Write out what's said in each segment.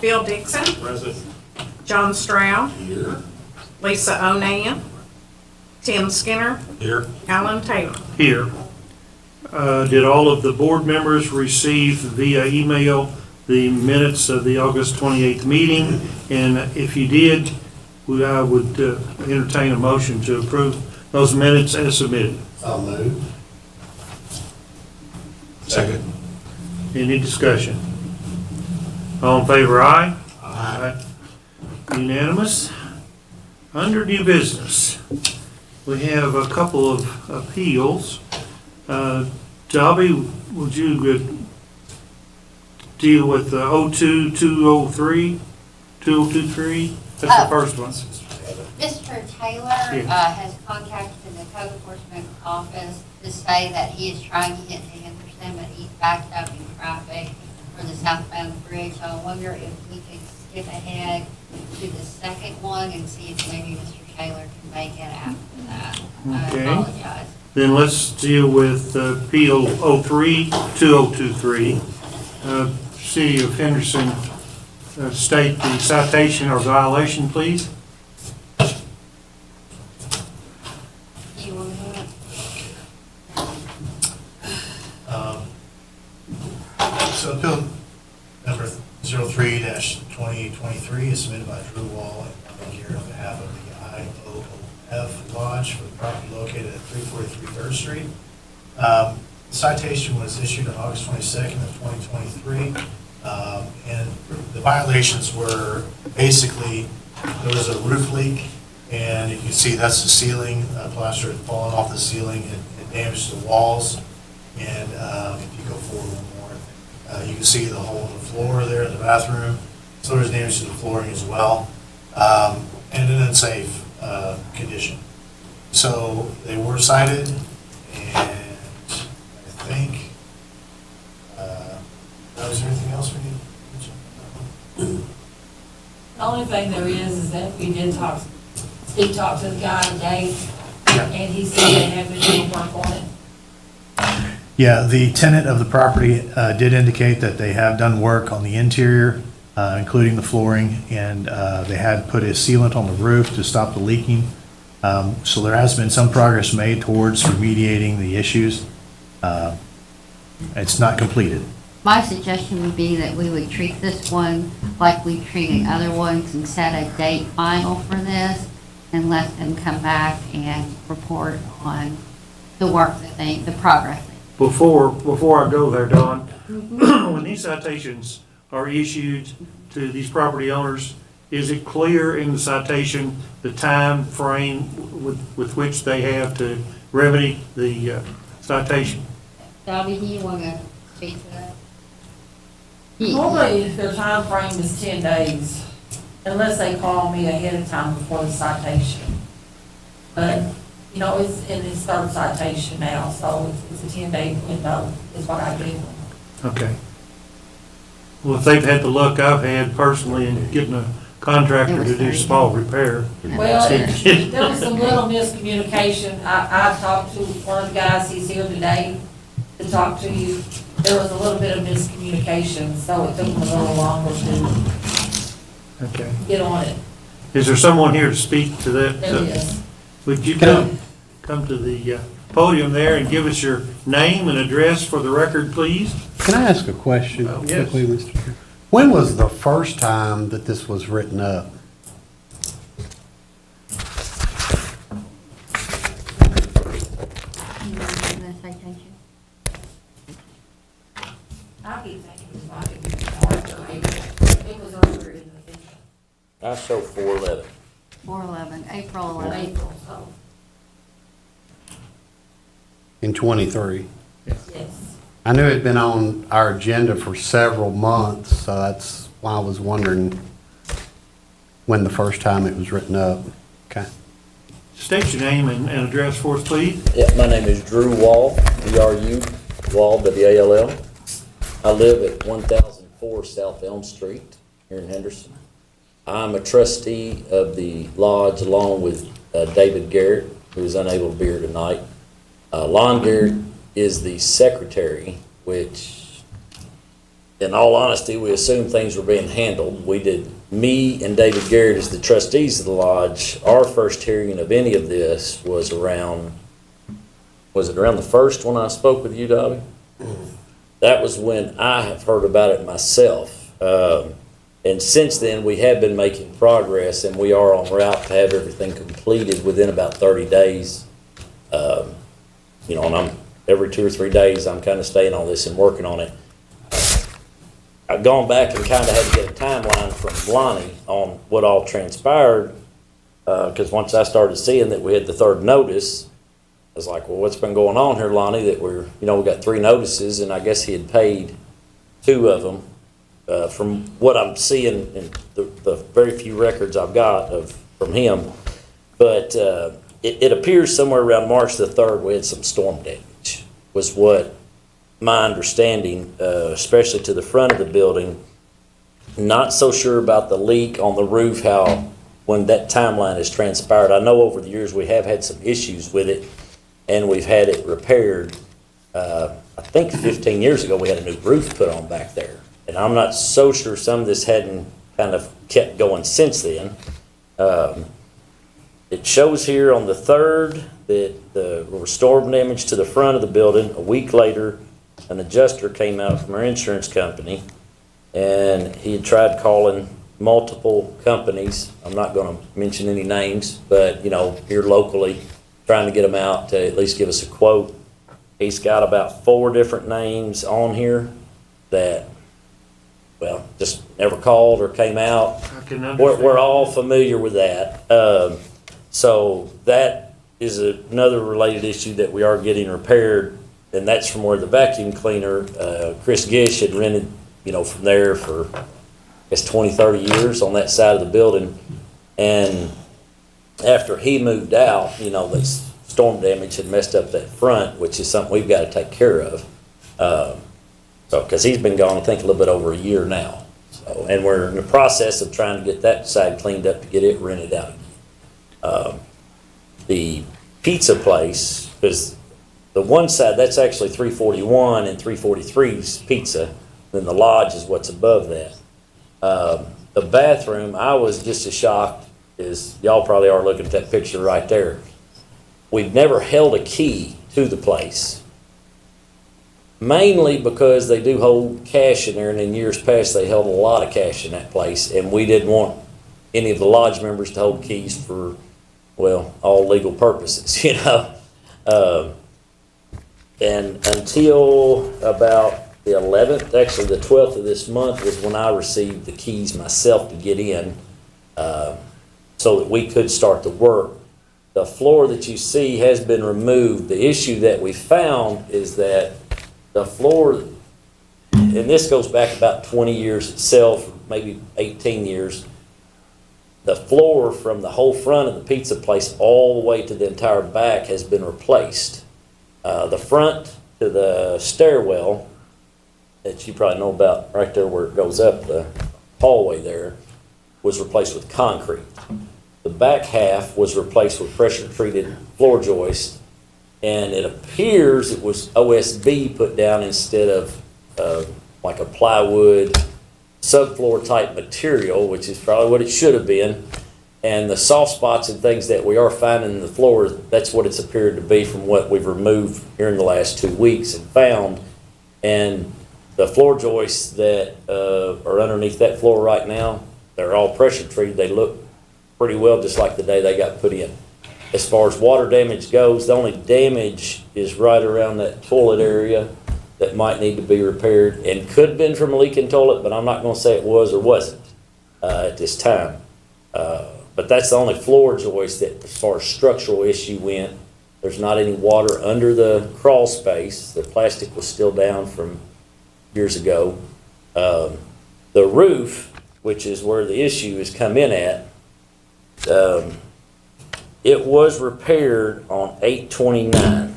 Bill Dixon, Present. John Stroud, Here. Lisa Onan, Tim Skinner, Here. Alan Taylor. Here. Did all of the board members receive via email the minutes of the August 28th meeting? And if you did, I would entertain a motion to approve those minutes as submitted. I'll move. Second. Any discussion? All in favor, aye? Aye. Unanimous. Under new business, we have a couple of appeals. Dobby, would you deal with 02-203, 2023? That's the first one. Mr. Taylor Yes. has contacted the code enforcement office to say that he is trying to get to Henderson, but he's backed up in traffic for the southbound bridge. So I wonder if we could skip ahead to the second one and see if maybe Mr. Taylor can make it after that. Okay. I apologize. Then let's deal with appeal 03-2023. City of Henderson, state the citation or violation, please. You want to do it? So appeal number 03-2023 is submitted by Drew Wall and here on behalf of the IOOF Lodge for the property located at 343 3rd Street. Citation was issued on August 22nd of 2023. And the violations were basically, there was a roof leak, and you can see that's the ceiling, plaster had fallen off the ceiling, it damaged the walls. And if you go forward one more, you can see the hole in the floor there in the bathroom. So there's damage to the flooring as well, and an unsafe condition. So they were cited, and I think, was there anything else we need to mention? The only thing there is that we did talk, Steve talked to the guy today, and he said they have been doing work on it. Yeah, the tenant of the property did indicate that they have done work on the interior, including the flooring, and they had put a sealant on the roof to stop the leaking. So there has been some progress made towards remediating the issues. It's not completed. My suggestion would be that we would treat this one like we treated other ones and set a date final for this and let them come back and report on the work that the progress. Before I go there, Don, when these citations are issued to these property owners, is it clear in the citation the time frame with which they have to remedy the citation? Dobby, do you want to speak to that? Normally, their time frame is 10 days, unless they call me ahead of time before the citation. But, you know, it's in his third citation now, so it's a 10-day window is what I give them. Okay. Well, if they've had the luck I've had personally in getting a contractor to do small repair. Well, there was some little miscommunication. I talked to one of the guys, he's here today to talk to you. There was a little bit of miscommunication, so it took them a little longer to Okay. get on it. Is there someone here to speak to that? There it is. Would you come to the podium there and give us your name and address for the record, please? Can I ask a question Yes. quickly, Mr. Chair? When was the first time that this was written up? You want to give the citation? I keep thinking it was like, it was earlier in the thing. I show 411. 4/11, April 11th. April, so, In '23? yes. I knew it had been on our agenda for several months, so that's why I was wondering when the first time it was written up. Okay. State your name and address for us, please. Yeah, my name is Drew Wall, D-R-U, Wall, W-A-L-L. I live at 1004 South Elm Street here in Henderson. I'm a trustee of the lodge along with David Garrett, who is unable to be here tonight. Lon Garrett is the secretary, which in all honesty, we assumed things were being handled. We did, me and David Garrett as the trustees of the lodge, our first hearing of any of this was it around the first when I spoke with you, Dobby? That was when I have heard about it myself. And since then, we have been making progress, and we are on route to have everything completed within about 30 days. You know, and every 2 or 3 days, I'm kind of staying on this and working on it. I've gone back and kind of had to get a timeline from Lonnie on what all transpired, because once I started seeing that we had the third notice, I was like, well, what's been going on here, Lonnie, that we got 3 notices, and I guess he had paid 2 of them. From what I'm seeing in the very few records I've got from him. But it appears somewhere around March the 3rd, we had some storm damage, was what my understanding, especially to the front of the building. Not so sure about the leak on the roof, when that timeline has transpired. I know over the years we have had some issues with it, and we've had it repaired. I think 15 years ago, we had a new roof put on back there. And I'm not so sure some of this hadn't kind of kept going since then. It shows here on the 3rd that there was storm damage to the front of the building. A week later, an adjuster came out from our insurance company, and he had tried calling multiple companies. I'm not going to mention any names, but, here locally, trying to get them out to at least give us a quote. He's got about 4 different names on here that, just never called or came out. I can understand. We're all familiar with that. So that is another related issue that we are getting repaired, and that's from where the vacuum cleaner, Chris Gish had rented, from there for, I guess, 20, 30 years on that side of the building. And after he moved out, this storm damage had messed up that front, which is something we've got to take care of. Because he's been gone, I think, a little bit over a year now. And we're in the process of trying to get that side cleaned up to get it rented out again. The pizza place, because the one side, that's actually 341 and 343's pizza. Then the lodge is what's above that. The bathroom, I was just as shocked as y'all probably are looking at that picture right there. We've never held a key to the place. Mainly because they do hold cash in there, and in years past they held a lot of cash in that place, and we didn't want any of the lodge members to hold keys for, all legal purposes, And until about the 11th, actually the 12th of this month, was when I received the keys myself to get in, so that we could start the work. The floor that you see has been removed. The issue that we found is that the floor, and this goes back about 20 years itself, maybe 18 years, the floor from the whole front of the pizza place all the way to the entire back has been replaced. The front to the stairwell that you probably know about right there where it goes up the hallway there was replaced with concrete. The back half was replaced with pressure treated floor joist. And it appears it was OSB put down instead of like a plywood subfloor type material, which is probably what it should have been. And the soft spots and things that we are finding in the floor, that's what it's appeared to be from what we've removed here in the last 2 weeks and found. And the floor joists that are underneath that floor right now, they're all pressure treated. They look pretty well just like the day they got put in. As far as water damage goes, the only damage is right around that toilet area that might need to be repaired, and could have been from a leaking toilet, but I'm not going to say it was or wasn't at this time. But that's the only floor joist that, as far as structural issue went, there's not any water under the crawl space. The plastic was still down from years ago. The roof, which is where the issue has come in at, it was repaired on 8/29.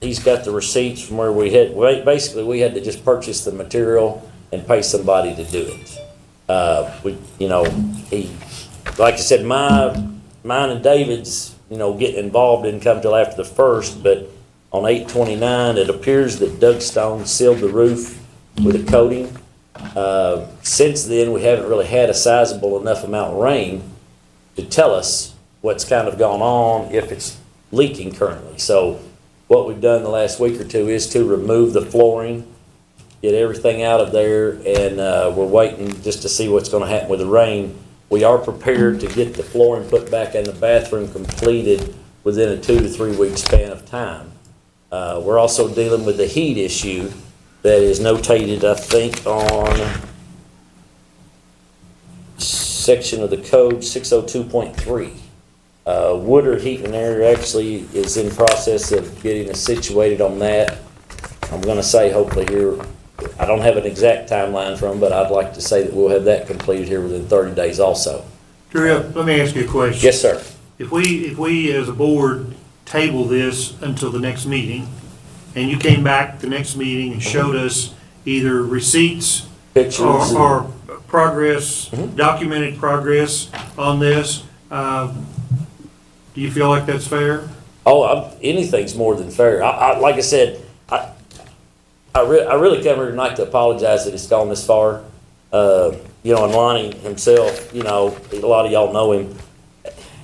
He's got the receipts from where we had to just purchase the material and pay somebody to do it. Like I said, mine and David's, getting involved didn't come till after the 1st, but On 8/29, it appears that Doug Stone sealed the roof with a coating. Since then, we haven't really had a sizable enough amount of rain to tell us what's kind of gone on, if it's leaking currently. So what we've done the last week or two is to remove the flooring, get everything out of there, and we're waiting just to see what's gonna happen with the rain. We are prepared to get the flooring put back in the bathroom completed within a 2 to 3 week span of time. We're also dealing with the heat issue that is notated, I think, on section of the code 602.3. Woodard Heat and Air actually is in process of getting us situated on that. I'm gonna say hopefully here, I don't have an exact timeline from, but I'd like to say that we'll have that completed here within 30 days also. Drew, let me ask you a question. Yes, sir. If we as a board table this until the next meeting, and you came back the next meeting and showed us either receipts Pictures. or progress, documented progress on this, do you feel like that's fair? Oh, anything's more than fair. Like I said, I really come here tonight to apologize that it's gone this far. You know, and Lonnie himself, you know, a lot of y'all know him.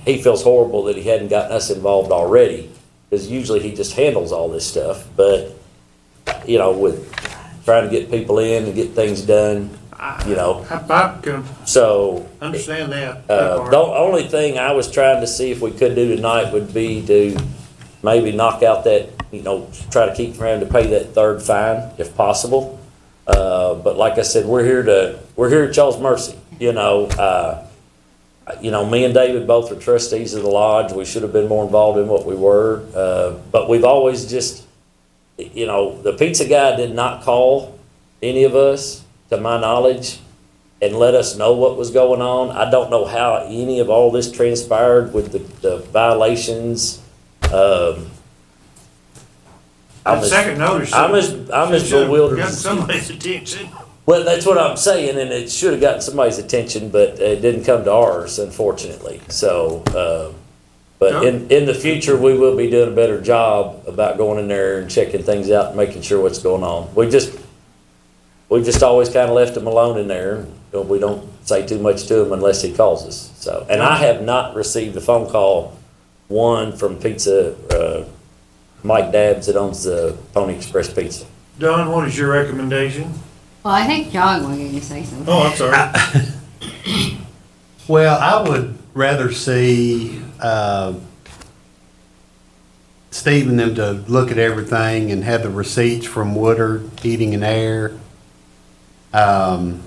He feels horrible that he hadn't gotten us involved already, because usually he just handles all this stuff. But, you know, with trying to get people in and get things done, you know. I can So, understand that. the only thing I was trying to see if we could do tonight would be to maybe knock out that, you know, try to keep from having to pay that third fine if possible. But like I said, we're here at y'all's mercy, you know. Me and David both are trustees of the lodge. We should have been more involved in what we were. But we've always just, you know, the pizza guy did not call any of us, to my knowledge, and let us know what was going on. I don't know how any of all this transpired with the violations. That second notice. I'm as bewildered. Got somebody's attention. Well, that's what I'm saying, and it should have gotten somebody's attention, but it didn't come to ours, unfortunately. So, but in the future, we will be doing a better job about going in there and checking things out and making sure what's going on. We just always kind of left him alone in there. We don't say too much to him unless he calls us. So, and I have not received a phone call, one from Mike Dabbs that owns the Pony Express Pizza. Don, what is your recommendation? Well, I think John wanted to say something. Oh, I'm sorry. Well, I would rather see Steve and them to look at everything and have the receipts from Woodard Heating and Air. And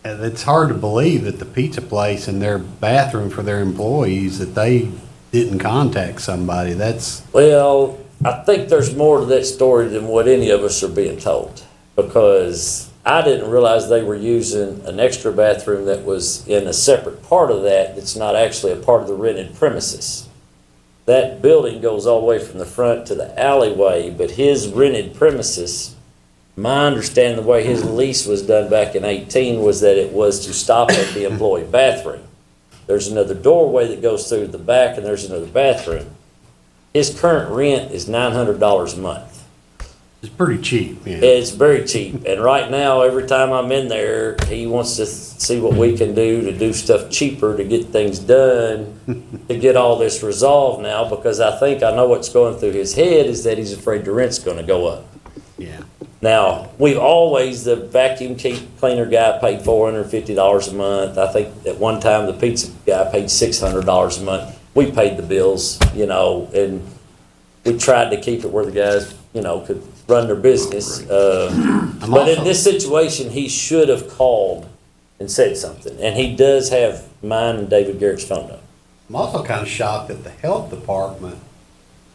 it's hard to believe that the pizza place in their bathroom for their employees, that they didn't contact somebody. Well, I think there's more to that story than what any of us are being told, because I didn't realize they were using an extra bathroom that was in a separate part of that's not actually a part of the rented premises. That building goes all the way from the front to the alleyway, but his rented premises, my understanding, the way his lease was done back in 18 was that it was to stop at the employee bathroom. There's another doorway that goes through the back, and there's another bathroom. His current rent is $900 a month. It's pretty cheap, yeah. It's very cheap, and right now, every time I'm in there, he wants to see what we can do stuff cheaper, to get things done, to get all this resolved now, because I think I know what's going through his head is that he's afraid the rent's gonna go up. Yeah. Now, the vacuum cleaner guy paid $450 a month. I think at one time the pizza guy paid $600 a month. We paid the bills, you know, and we tried to keep it where the guys, you know, could run their business. But in this situation, he should have called and said something. And he does have mine and David Garrett's phone number. I'm also kind of shocked that the health department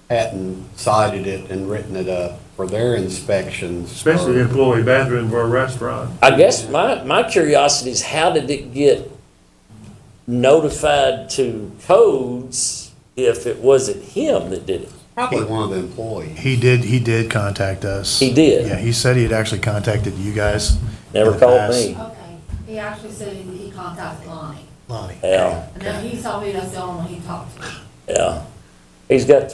hadn't cited it and written it up for their inspections. Especially the employee bathroom for a restaurant. I guess my curiosity is, how did it get notified to codes if it wasn't him that did it? Probably one of the employees. He did contact us. He did? Yeah, he said he had actually contacted you guys. Never in the called past. me. Okay, he actually said he contacted Lonnie, Lonnie. Yeah, and then he told me that's the only one he talked to. yeah. He's got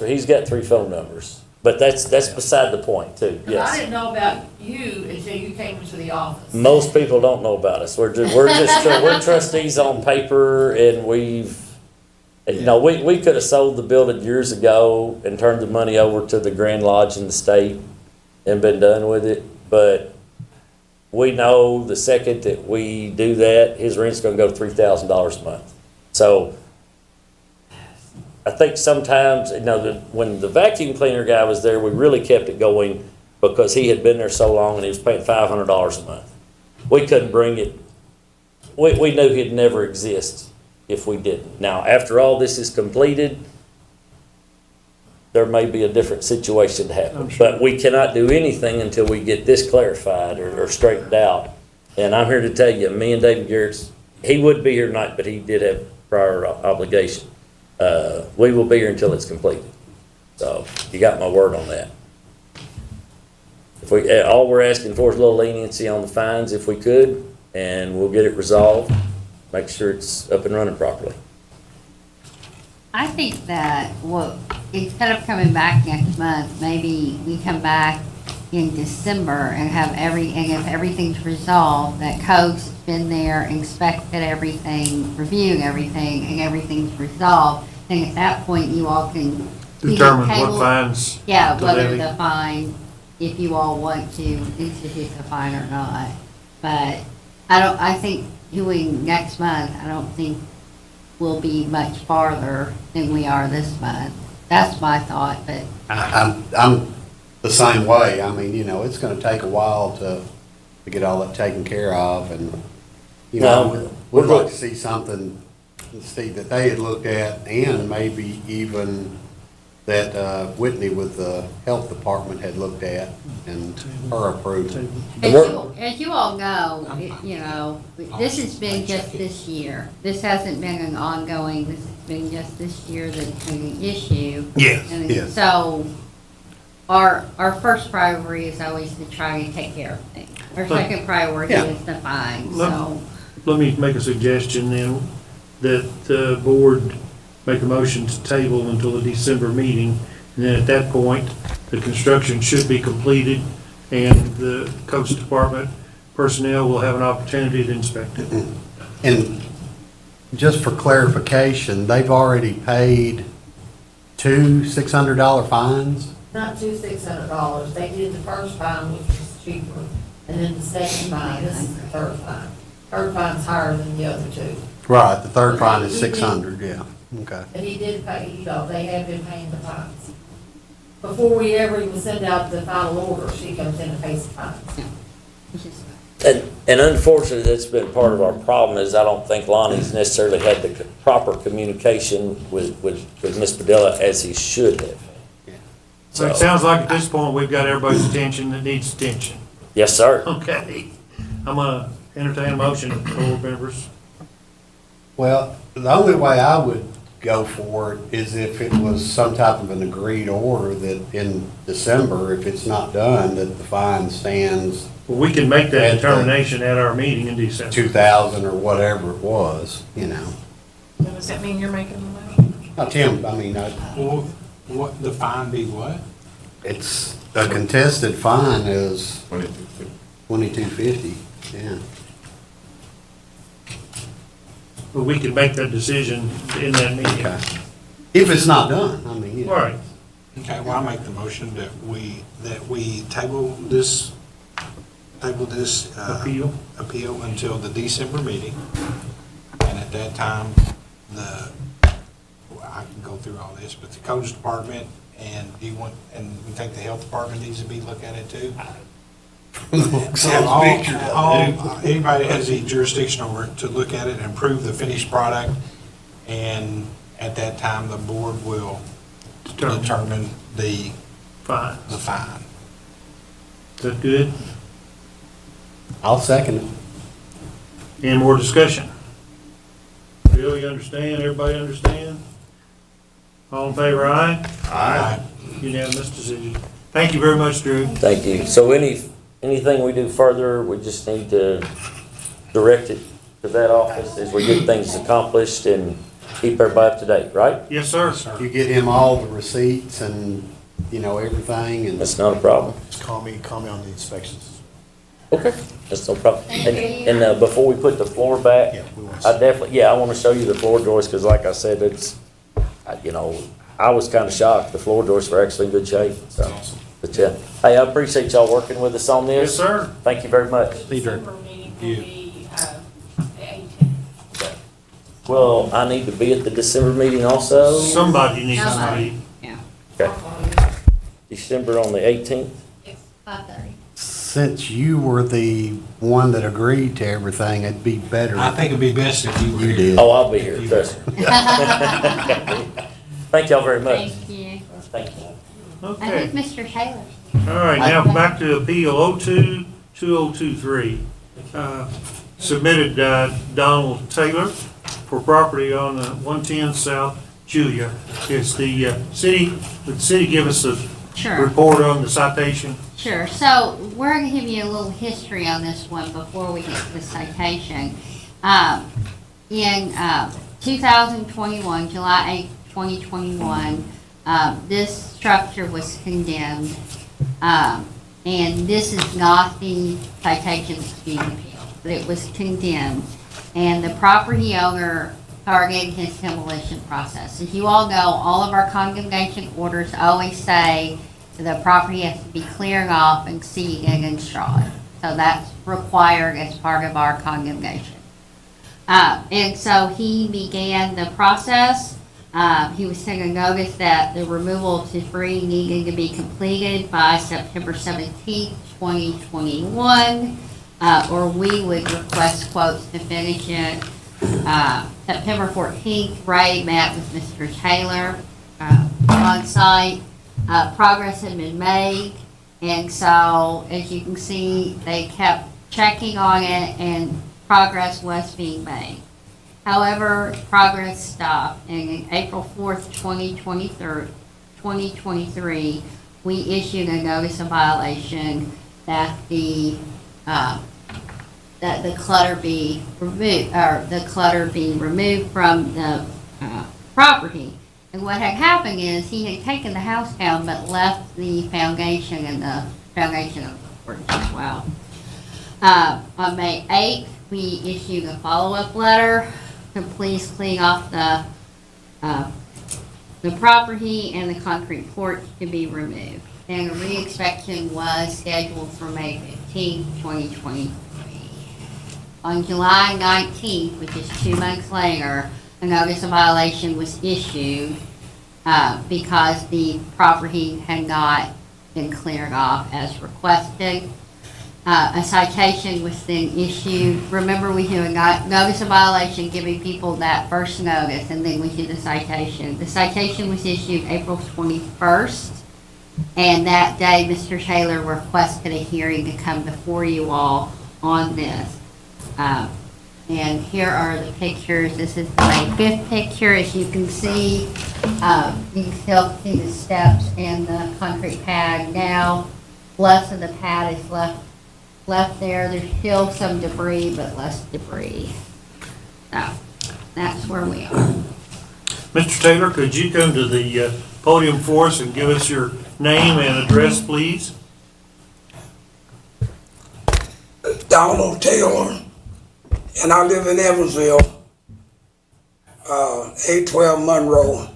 3 phone numbers, But that's beside the point too, 'Cause I yes. didn't know about you until you came into the office. Most people don't know about us. We're trustees on paper and we could have sold the building years ago and turned the money over to the Grand Lodge in the state and been done with it, but we know the second that we do that, his rent's gonna go to $3,000 a month. So I think sometimes, when the vacuum cleaner guy was there, we really kept it going because he had been there so long and he was paying $500 a month. We couldn't bring it, we knew he'd never exist if we didn't. Now, after all this is completed, there may be a different situation to happen. I'm sure. But we cannot do anything until we get this clarified or straightened out. And I'm here to tell you, me and David Garrett's, he would be here tonight, but he did have prior obligation. We will be here until it's completed. So you got my word on that. All we're asking for is a little leniency on the fines if we could, and we'll get it resolved, make sure it's up and running properly. I think that, instead of coming back next month, maybe we come back in December and if everything's resolved, that Code's been there, inspected everything, reviewing everything, and everything's resolved, then at that point, you all can. Determine what table- fines. Yeah, to whether levy. the fine, if you all want to institute the fine or not. But I think doing next month, I don't think we'll be much farther than we are this month. That's my thought, but I'm the same way. I mean, it's gonna take a while to get all that taken care of, and, No, we'd like to see something, Steve, that they had looked at, and maybe even that Whitney with the health department had looked at and her approval. as you all know, this has been just this year. This hasn't been an ongoing, this has been just this year that's been an issue. Yes, And yes. so, our first priority is always to try and take care of things. Our second priority Yeah. is the fine, Let- so. Let me make a suggestion then, that the board make a motion to table until the December meeting. And then at that point, the construction should be completed and the coast department personnel will have an opportunity to inspect it. And just for clarification, they've already paid two $600 fines? Not $600. They did the first fine, which was cheaper, and then the second fine, this is the third fine. Third fine's higher than the other two. Right, the third fine is 600, yeah, okay. And he did pay, they have been paying the fines. Before we ever even send out the final order, she comes in and pays the fines. And unfortunately, that's been part of our problem, is I don't think Lonnie's necessarily had the proper communication with Ms. Padilla as he should have. So it sounds like at this point, we've got everybody's attention that needs attention. Yes, sir. Okay, I'm gonna entertain a motion, board members. Well, the only way I would go for it is if it was some type of an agreed order that in December, if it's not done, that the fine stands Well, we can make that At the- determination at our meeting in December. 2,000 or whatever it was, So does that mean you're making the motion? Now, Tim, Well, what, the fine be what? it's, a contested fine is $22.50, yeah. But we can make that decision in that meeting. Okay. If it's not done, All right, Okay, well, I make the motion that we table this appeal. appeal until the December meeting. And at that time, I can go through all this, but the codes department, and you think the health department needs to be looked at it too? Anybody that has the jurisdiction over it to look at it and approve the finished product, and at that time, the board will determine the Fine. fine. Is that good? I'll second it. Any more discussion? Bill, you understand? Everybody understand? All in favor, aye? Aye. Unanimous decision. Thank you very much, Drew. Thank you. So anything we do further, we just need to direct it to that office as we get things accomplished and keep everybody up to date, right? Yes, sir. You get him all the receipts and everything and. That's not a problem. Just call me on the inspections. Okay, that's no problem. Thank you. And before we put the floor back, Yeah, we want I to. definitely, I want to show you the floor joists, because like I said, I was kind of shocked. The floor joists were actually in good shape, so. Awesome. But yeah, hey, I appreciate y'all working with us on this. Yes, sir. Thank you very much. December meeting will You. be, the 18th. Well, I need to be at the December meeting also. Somebody needs to Somebody. be. Yeah, Okay. December on the 18th. it's 5:30. Since you were the one that agreed to everything, it'd be better. I think it'd be best if you were You here. did. Oh, I'll be here, trust me. Thank y'all very much. Thank you. Thank you. I Okay. think Mr. Taylor. All right, now back to Appeal 02-2023. Submitted Donald Taylor for property on 110 South Julia. It's the city, would the city give us a Sure. report on the citation? Sure, so we're gonna give you a little history on this one before we get to the citation. In 2021, July 8, 2021, this structure was condemned. And this is not the citation that's being appealed, but it was condemned. And the property owner started his demolition process. As you all know, all of our condemnation orders always say the property has to be cleared off and seeded and strawed. So that's required as part of our condemnation. And so he began the process. He was sent a notice that the removal of debris needed to be completed by September 17th, 2021, or we would request quotes to finish it. September 14th, Ray met with Mr. Taylor on site. Progress had been made, and so, as you can see, they kept checking on it, and progress was being made. However, progress stopped, and on April 4th, 2023, we issued a notice of violation that the clutter be removed, or the clutter be removed from the property. And what had happened is he had taken the house down but left the foundation and the foundation of the porch as well. On May 8th, we issued a follow-up letter to please clean off the property and the concrete porch to be removed. And a re-inspection was scheduled for May 15th, 2023. On July 19th, which is 2 months later, a notice of violation was issued because the property had not been cleared off as requested. A citation was then issued. Remember, we do a notice of violation giving people that first notice, and then we do the citation. The citation was issued April 21st, and that day, Mr. Taylor requested a hearing to come before you all on this. And here are the pictures. This is my 5th picture. As you can see, you can still see the steps and the concrete pad. Now, less of the pad is left there. There's still some debris, but less debris. So, that's where we are. Mr. Taylor, could you come to the podium for us and give us your name and address, please? Donald Taylor, and I live in Evansville, 812 Monroe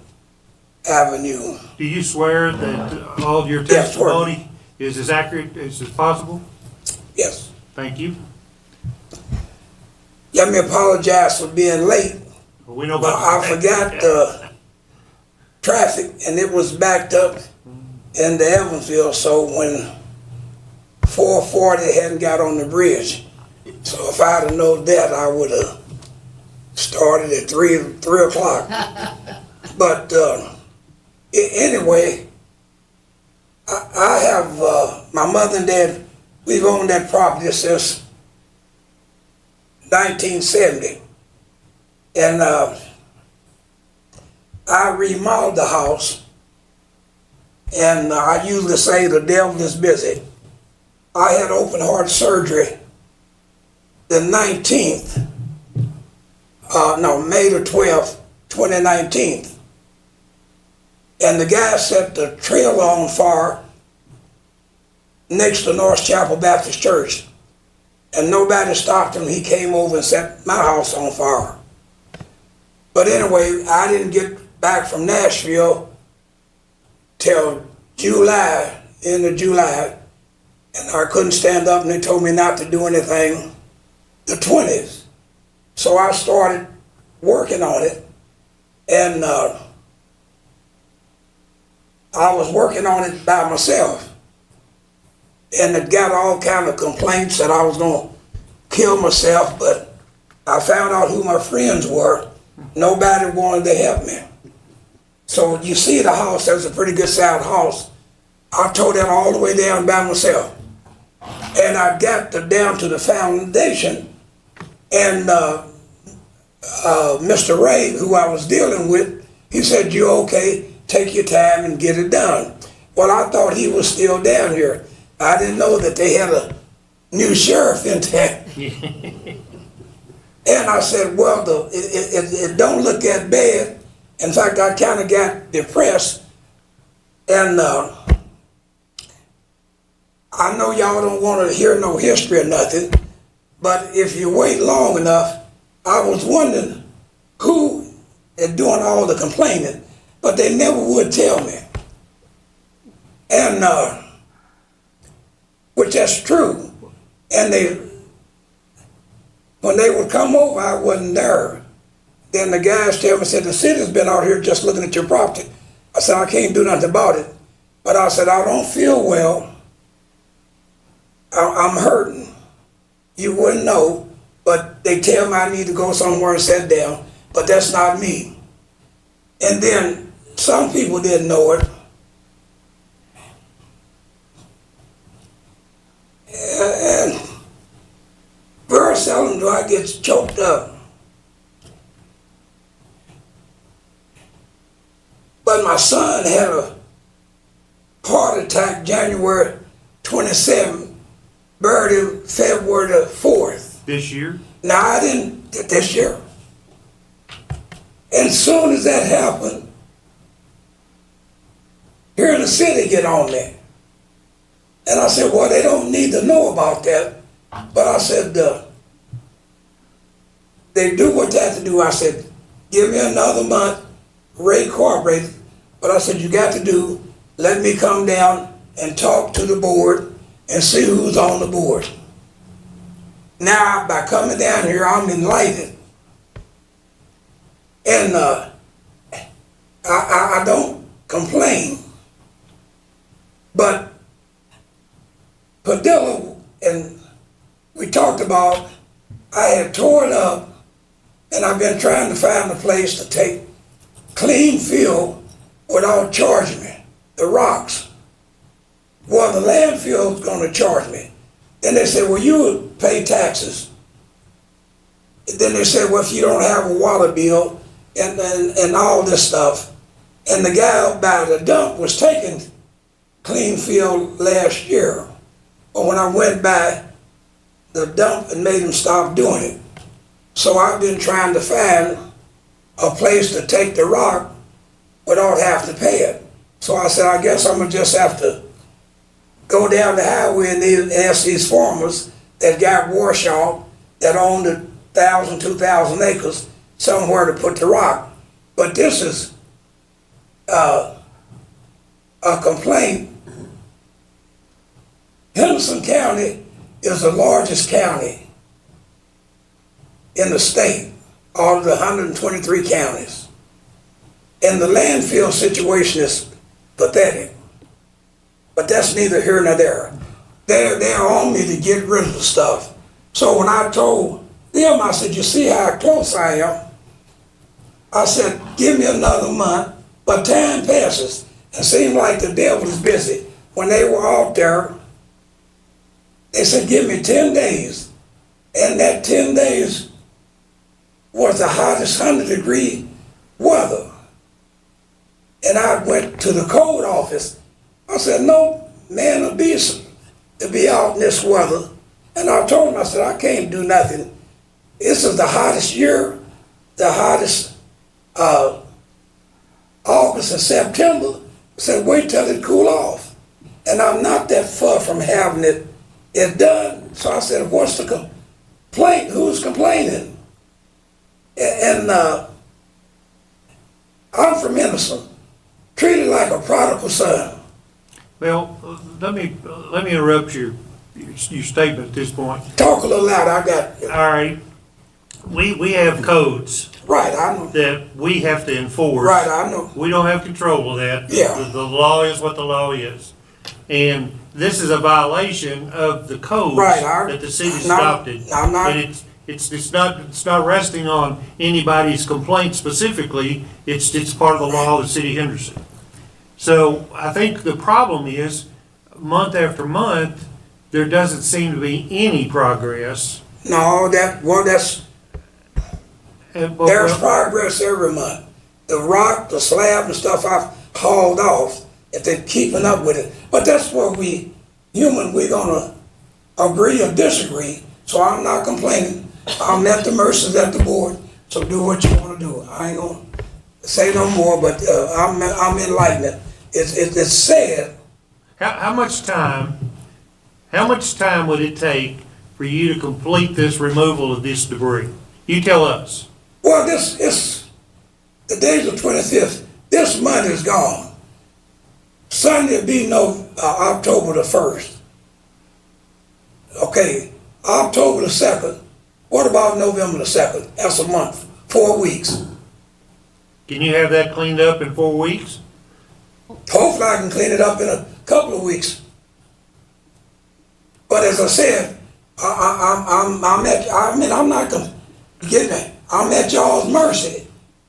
Avenue. Do you swear that all your Yes, sir. testimony is as accurate as possible? Yes. Thank you. Let me apologize for being late. We know But about. I forgot the traffic, and it was backed up into Evansville, so when 440 hadn't got on the bridge. So if I'd have known that, I would have started at 3 o'clock. But anyway, I have, my mother and dad, we've owned that property since 1970. And I remodeled the house, and I usually say the devil is busy. I had open heart surgery the 19th, May the 12th, 2019. and the guy set the trailer on fire next to North Chapel Baptist Church. And nobody stopped him. He came over and set my house on fire. But anyway, I didn't get back from Nashville till July, end of July, and I couldn't stand up, and they told me not to do anything the 20th. So I started working on it, and I was working on it by myself. And it got all kind of complaints that I was going to kill myself, but I found out who my friends were. Nobody wanted to help me. So you see the house, that's a pretty good sized house. I tore that all the way down by myself. And I got down to the foundation, and Mr. Ray, who I was dealing with, he said, "You're okay, take your time and get it done." Well, I thought he was still down here. I didn't know that they had a new sheriff in town. And I said, well, it don't look that bad. In fact, I kind of got depressed. And I know y'all don't want to hear no history or nothing, but if you wait long enough, I was wondering who is doing all the complaining, but they never would tell me. And which that's true. And when they would come over, I wasn't there. Then the guys tell me, said, the city's been out here just looking at your property. I said, I can't do nothing about it. But I said, I don't feel well. I'm hurting. You wouldn't know, but they tell me I need to go somewhere and sit down, but that's not me. And then some people didn't know it. And very seldom do I get choked up. But my son had a heart attack January 27th, buried him February the 4th. This year? No, I didn't get this year. And soon as that happened, here in the city get on me. And I said, well, they don't need to know about that. But I said, they do what they have to do. I said, give me another month, reincorporate. But I said, you got to do, let me come down and talk to the board and see who's on the board. Now, by coming down here, I'm enlightened. And I don't complain. But Padilla, and we talked about, I had tore it up, and I've been trying to find a place to take clean fill without charging me, the rocks. Well, the landfill's gonna charge me. Then they said, well, you would pay taxes. And then they said, well, if you don't have a water bill and all this stuff. And the guy out by the dump was taking clean fill last year. But when I went by the dump and made him stop doing it. So I've been trying to find a place to take the rock without having to pay it. So I said, I guess I'm gonna just have to go down the highway and ask these farmers that got Warshaw that owned 1,000, 2,000 acres somewhere to put the rock. But this is a complaint. Henderson County is the largest county in the state, out of the 123 counties. And the landfill situation is pathetic. But that's neither here nor there. They're on me to get rid of the stuff. So when I told them, I said, you see how close I am? I said, give me another month, but time passes. It seemed like the devil is busy. When they were out there, they said, give me 10 days. And that 10 days was the hottest 100-degree weather. And I went to the code office. I said, no man or beast to be out in this weather. And I told him, I said, I can't do nothing. This is the hottest year, the hottest August and September. I said, wait till it cool off. And I'm not that far from having it done. So I said, what's the complaint? Who's complaining? And I'm from Henderson, treated like a prodigal son. Well, let me interrupt your statement at this point. Talk a little loud, I got, All right, we have codes right, I know, that we have to enforce. right, I know. We don't have control of that. Yeah. The law is what the law is. And this is a violation of the codes Right, that the city's I'm not- adopted. I'm not- And it's not resting on anybody's complaint specifically, it's part of the law of the city of Henderson. So I think the problem is, month after month, there doesn't seem to be any progress. No, that's, And- there's progress every month. The rock, the slab and stuff I've hauled off, if they're keeping up with it. But that's where we're gonna agree or disagree, so I'm not complaining. I'm at the mercy of the board, so do what you wanna do. I ain't gonna say no more, but, I'm enlightened. It's sad. How much time would it take for you to complete this removal of this debris? You tell us. Well, the day's the 25th. This month is gone. Sunday will be October the 1st. Okay, October the 2nd. What about November the 2nd? That's a month, 4 weeks. Can you have that cleaned up in 4 weeks? Hopefully I can clean it up in a couple of weeks. But as I said, I'm not gonna get that. I'm at y'all's mercy.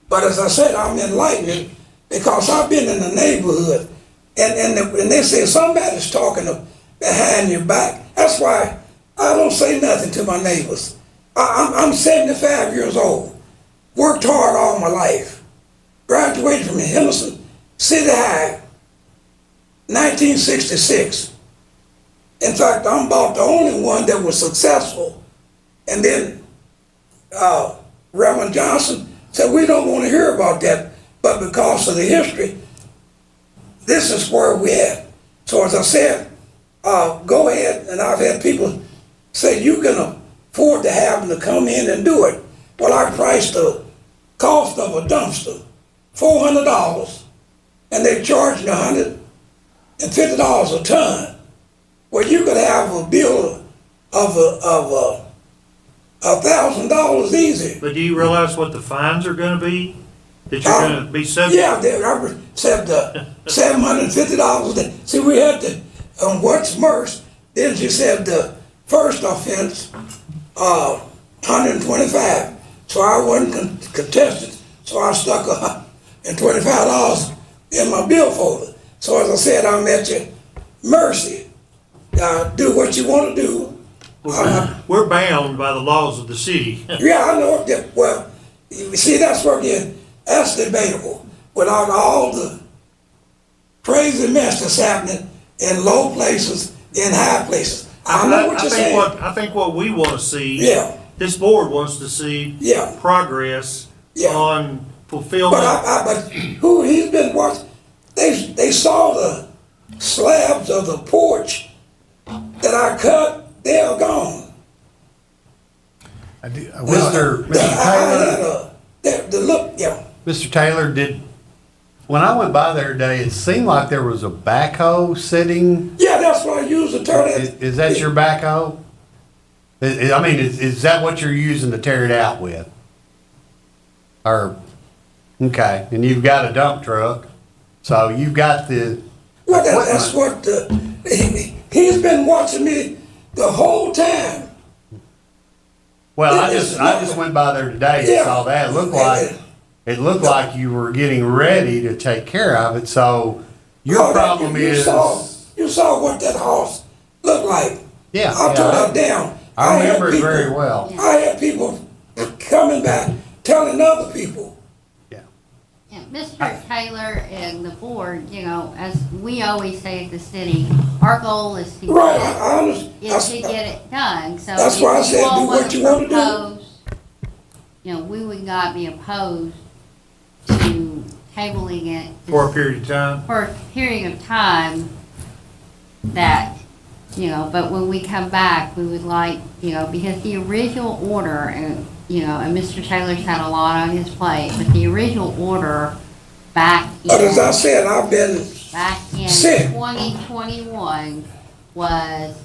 But as I said, I'm enlightened because I've been in the neighborhood and they say somebody's talking behind your back. That's why I don't say nothing to my neighbors. I'm 75 years old, worked hard all my life, graduated from Henderson City High, 1966. In fact, I'm about the only one that was successful. And then Reverend Johnson said, we don't want to hear about that, but because of the history, this is where we're at. So as I said, go ahead, and I've had people say, you can afford to have them to come in and do it. Well, I priced the cost of a dumpster, $400, and they charged me $150 a ton. Well, you could have a bill of $1,000 easy. But do you realize what the fines are gonna be? That you're gonna be subject? Yeah, I said $750. See, we had the, what's worse, then she said the first offense, 125. So I wasn't contested, so I stuck $125 in my bill folder. So as I said, I'm at your mercy. Do what you want to do. We're bound by the laws of the city. Yeah, I know that. Well, you see, that's where that's debatable. Without all the crazy mess that's happening in low places, in high places. I know what you're saying. I think what we wanna see. Yeah. This board wants to see. Yeah. Progress. Yeah. On fulfillment. But who he's been watching, they saw the slabs of the porch that I cut, they are gone. Mr. Taylor, Mr. Taylor, when I went by there today, it seemed like there was a backhoe sitting. Yeah, that's what I use to turn it. Is that your backhoe? I mean, is that what you're using to tear it out with? Or, okay, and you've got a dump truck, so you've got the Well, that's equipment. what, he's been watching me the whole time. Well, I just went by there today and Yeah. saw that. It looked like you were getting ready to take care of it, so your Oh, problem you is. You saw what that house looked like. Yeah, I tore yeah, that down. I had remember it people- very well. I had people coming back, telling other people. Yeah, Mr. Taylor and the board, as we always say at the city, our goal is to Right, get, I understand. is to get it done. So That's if why I you said all do what you wanna do. propose, we would not be opposed to tabling it. For a period of time. For a period of time that, but when we come back, we would like, because the original order, and, and Mr. Taylor's had a lot on his plate, but the original order back But as I in, said, I've been sick. 2021 was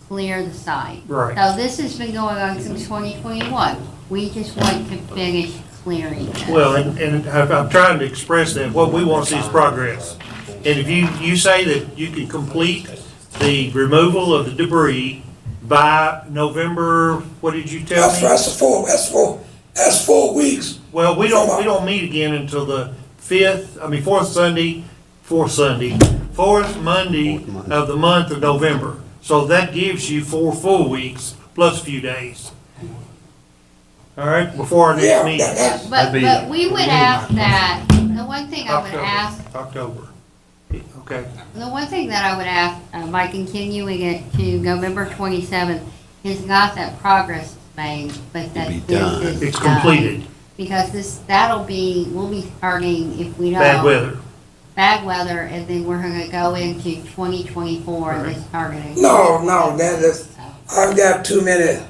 clear the site. Right. So this has been going on since 2021. We just want to finish clearing it. Well, and I'm trying to express that, what we want to see is progress. And if you say that you can complete the removal of the debris by November, what did you tell me? That's 4 weeks. Well, we don't meet again until the fourth Monday of the month of November. So that gives you 4 full weeks plus a few days. All right, before our next meeting. But we would ask that, the one thing I would ask, October. Okay. the one thing that I would ask, by continuing it to November 27th, is not that progress is made, but that be this done. is It's done. completed. Because we'll be starting, if we know. Bad weather. Bad weather, and then we're gonna go into 2024 and it's targeting. No, that is, I've got too many.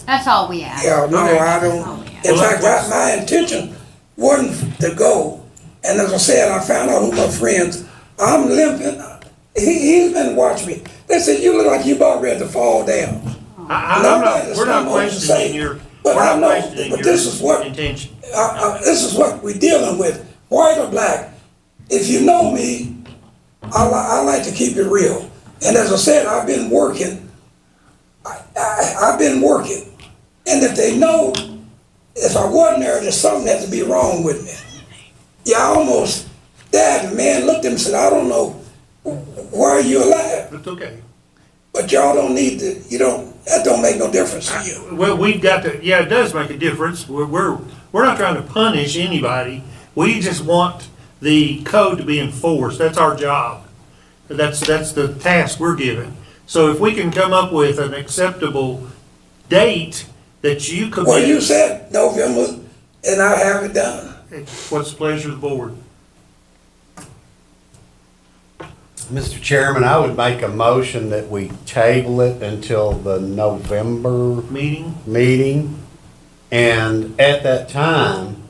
That's all we ask. Yeah, no, I That's all don't. we ask. In fact, my intention wasn't to go. And as I said, I found out who my friends, I'm limping. He's been watching me. They said, you look like you about ready to fall down. We're not questioning your, But we're I not know, questioning but this is what, your intention. this is what we're dealing with, white or black. If you know me, I like to keep it real. And as I said, I've been working. I've been working. And if they know, if I wasn't there, there's something has to be wrong with me. Yeah, I almost died. The man looked at him and said, I don't know, why are you alive? It's okay. But y'all don't need to, that don't make no difference to you. Well, we've got to, yeah, it does make a difference. We're not trying to punish anybody. We just want the code to be enforced. That's our job. That's the task we're given. So if we can come up with an acceptable date that you could. Well, you said November, and I have it done. What's the pleasure of the board? Mr. Chairman, I would make a motion that we table it until the November Meeting? meeting. And at that time,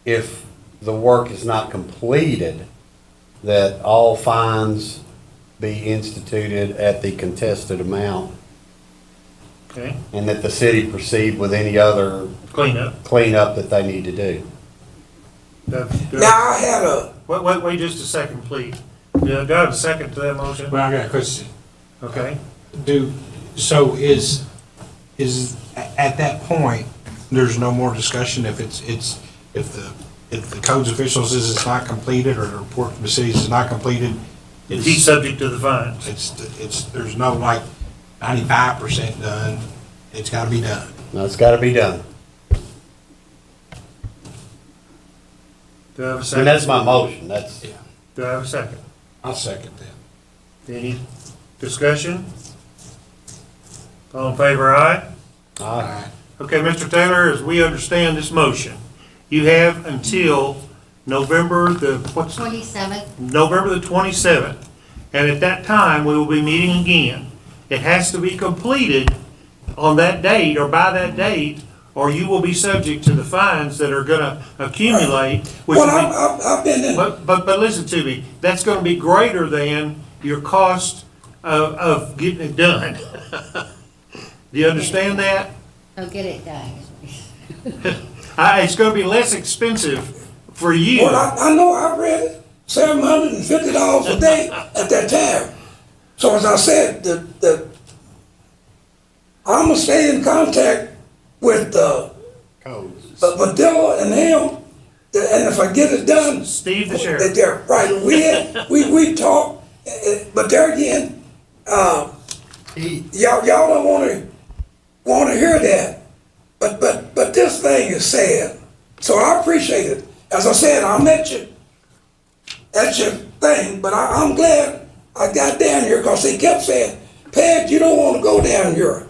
if the work is not completed, that all fines be instituted at the contested amount, Okay, and that the city proceed with any other cleanup. cleanup that they need to do. Now, I had a, Wait just a second, please. Do I have a second to that motion? Well, I got a question. Okay. So is at that point, there's no more discussion if if the codes official says it's not completed, or the report from the cities is not completed? He's subject to the fines. There's no like 95% done. It's gotta be done. No, it's gotta be done. Do I have a And second? that's my motion, that's. Yeah. Do I have a second? I'll second that. Any discussion? All in favor, aye? Aye. Okay, Mr. Taylor, as we understand this motion, you have until November the 27th, November the 27th. And at that time, we will be meeting again. It has to be completed on that date or by that date, or you will be subject to the fines that are gonna accumulate, which will be. I've been in, But listen to me, that's gonna be greater than your cost of getting it done. Do you understand that? so get it done. It's gonna be less expensive for you. well, I know I read it, $750 a day at that time. So as I said, I'm gonna stay in contact with Codes. Padilla and him, and if I get it done, Steve the sheriff. they're right. We talk, but there again, y'all don't want to hear that. But this thing is sad. So I appreciate it. As I said, I'm at your thing, but I'm glad I got down here because they kept saying, Pat, you don't want to go down here.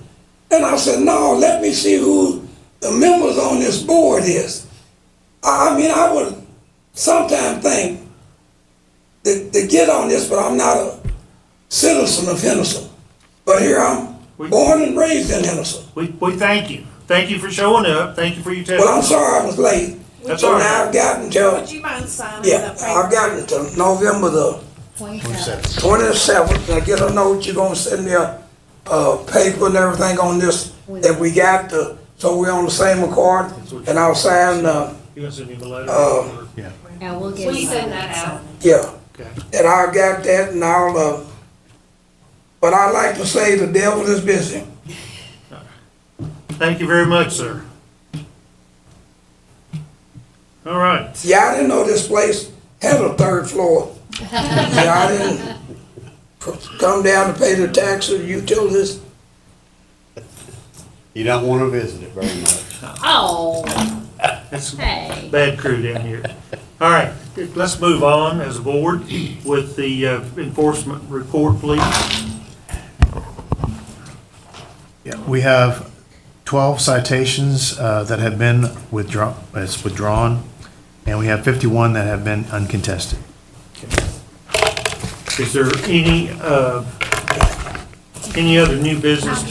And I said, no, let me see who the members on this board is. I mean, I would sometime think to get on this, but I'm not a citizen of Henderson. But here I'm born and raised in Henderson. We thank you. Thank you for showing up. Thank you for your Well, testimony. I'm sorry I was late. That's So all right. now I've gotten till, Would you mind signing the yeah, paper? I've gotten to November the 27th. I get a note, you're gonna send me a paper and everything on this, that we got to, so we're on the same accord, and I'll sign, You gonna send him a letter? And we'll get. Will you send that out? yeah, Okay. and I got that, and I'll, but I like to say the devil is busy. Thank you very much, sir. All right. Yeah, I didn't know this place had a third floor. Yeah, I didn't come down to pay the taxes, utilities. You don't want to visit it very much. Oh, It's a hey. bad crew down here. All right, let's move on as a board with the enforcement report, please. Yeah, we have 12 citations that have been withdrawn, and we have 51 that have been uncontested. Is there any other new business?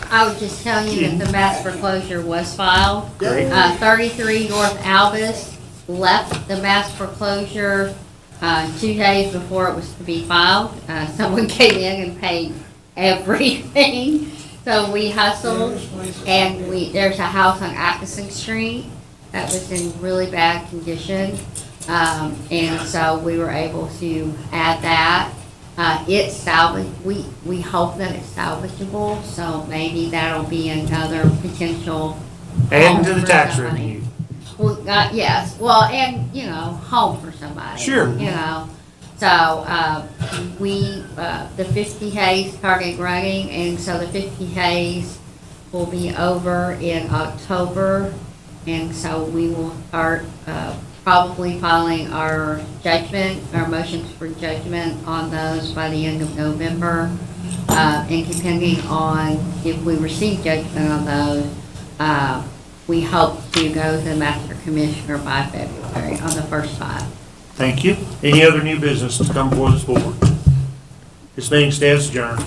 I would just tell you that the mass foreclosure was filed. Great. 33 North Albus left the mass foreclosure 2 days before it was to be filed. Someone came in and paid everything. So we hustled, and there's a house on Atkinson Street that was in really bad condition. And so we were able to add that. It's salvage, we hope that it's salvageable, so maybe that'll be another potential. Adding home to the for tax somebody. revenue. Well, yes, well, and, home for somebody. Sure. So, the 50 Hays started running, and so the 50 Hays will be over in October, and so we will start, probably filing our motions for judgment on those by the end of November. And depending on if we receive judgment on those, we hope to go to the master commissioner by February on the first 5. Thank you. Any other new business to come before this board? This meeting stands adjourned.